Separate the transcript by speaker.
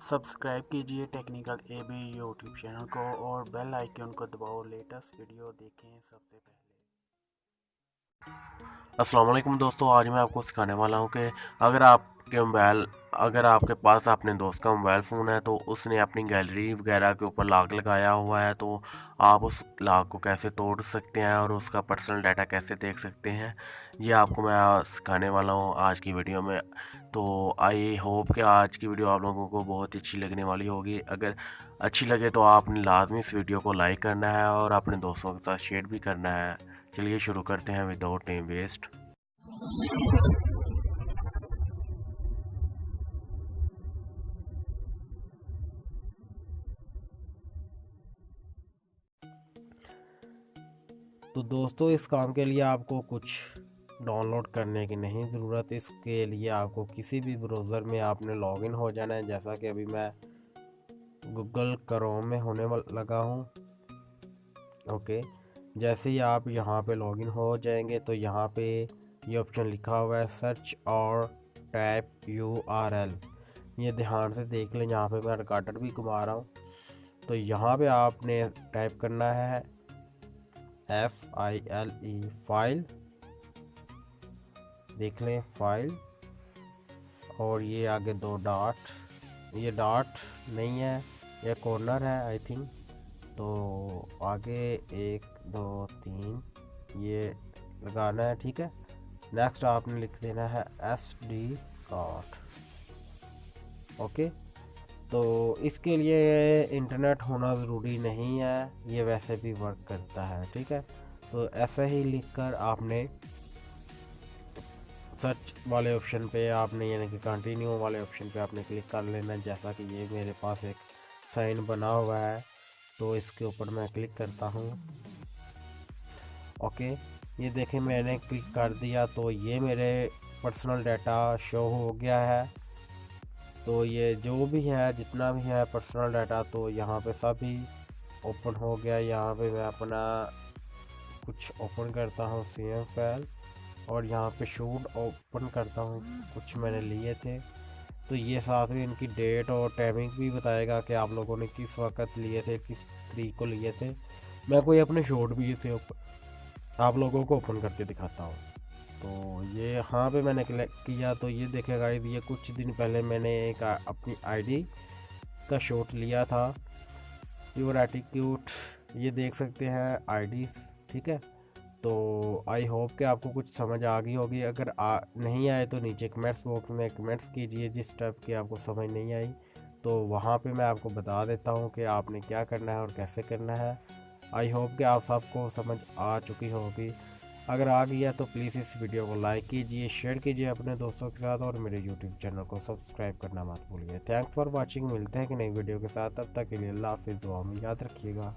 Speaker 1: Subscribe कीजिए technical AB YouTube channel को और बेल आइकन को दबाओ लेटेस्ट वीडियो देखें सबसे पहले। अस्सलाम वालेकुम दोस्तों, आज मैं आपको सिखाने वाला हूं कि अगर आपके पास अपने दोस्त का मोबाइल फ़ोन है तो उसने अपनी गैलरी वगैरह के ऊपर लॉक लगाया हुआ है, तो आप उस लॉक को कैसे तोड़ सकते हैं और उसका पर्सनल डाटा कैसे देख सकते हैं, ये आपको मैं सिखाने वाला हूं आज की वीडियो में। तो आई होप कि आज की वीडियो आप लोगों को बहुत ही अच्छी लगने वाली होगी। अगर अच्छी लगे तो आपने लाजमी इस वीडियो को लाइक करना है और अपने दोस्तों के साथ शेयर भी करना है। चलिए शुरू करते हैं विदाउट टाइम वेस्ट। तो दोस्तों, इस काम के लिए आपको कुछ डाउनलोड करने की नहीं ज़रूरत। इसके लिए आपको किसी भी ब्राउज़र में आपने लॉगिन हो जाना है। जैसा कि अभी मैं गूगल क्रोम में होने लगा हूँ। ओके, जैसे ही आप यहाँ पे लॉगिन हो जाएंगे तो यहाँ पे ये ऑप्शन लिखा हुआ है सर्च और टाइप URL। ये ध्यान से देख लें, यहाँ पे मैं रिकॉर्डर भी घुमा रहा हूँ। तो यहाँ पे आपने टाइप करना है FILE फाइल, देख लें फाइल, और ये आगे 2 डॉट, ये डॉट नहीं है, ये कॉर्नर है आई थिंक। तो आगे 1 2 3 ये लगाना है, ठीक है। नेक्स्ट आपने लिख देना है SD कार्ड। ओके, तो इसके लिए इंटरनेट होना ज़रूरी नहीं है, ये वैसे भी वर्क करता है, ठीक है। तो ऐसा ही लिखकर आपने सर्च वाले ऑप्शन पे आपने यानी कि कंटिन्यू वाले ऑप्शन पे आपने क्लिक कर लेना। जैसा कि ये मेरे पास एक साइन बना हुआ है तो इसके ऊपर मैं क्लिक करता हूँ। ओके, ये देखें मैंने क्लिक कर दिया तो ये मेरे पर्सनल डाटा शो हो गया है। तो ये जो भी है, जितना भी है पर्सनल डाटा, तो यहाँ पे सभी ओपन हो गया। यहाँ पे मैं अपना कुछ ओपन करता हूँ CM फाइल, और यहाँ पे शूट ओपन करता हूँ, कुछ मैंने लिए थे। तो ये साथ में इनकी डेट और टाइमिंग भी बताएगा कि आप लोगों ने किस वक्त लिए थे, किस तारीख को लिए थे। मैं कोई अपने शॉट भी इसे आप लोगों को ओपन करके दिखाता हूँ। तो ये यहाँ पे मैंने क्लिक किया तो ये देखेगा, ये कुछ दिन पहले मैंने एक अपनी ID का शॉट लिया था, प्योर एटीट्यूड, ये देख सकते हैं IDs, ठीक है। तो आई होप कि आपको कुछ समझ आ गई होगी। अगर नहीं आए तो नीचे कमेंट्स बॉक्स में कमेंट्स कीजिए, जिस टाइप की आपको समझ नहीं आई तो वहाँ पे मैं आपको बता देता हूँ कि आपने क्या करना है और कैसे करना है। आई होप कि आप सबको समझ आ चुकी होगी। अगर आ गई है तो प्लीज़ इस वीडियो को लाइक कीजिए, शेयर कीजिए अपने दोस्तों के साथ, और मेरे यूट्यूब चैनल को सब्सक्राइब करना मत भूलिए। Thanks for watching. मिलते हैं कि नई वीडियो के साथ, तब तक के लिए अल्लाह हाफिज़। दुआ में याद रखिएगा।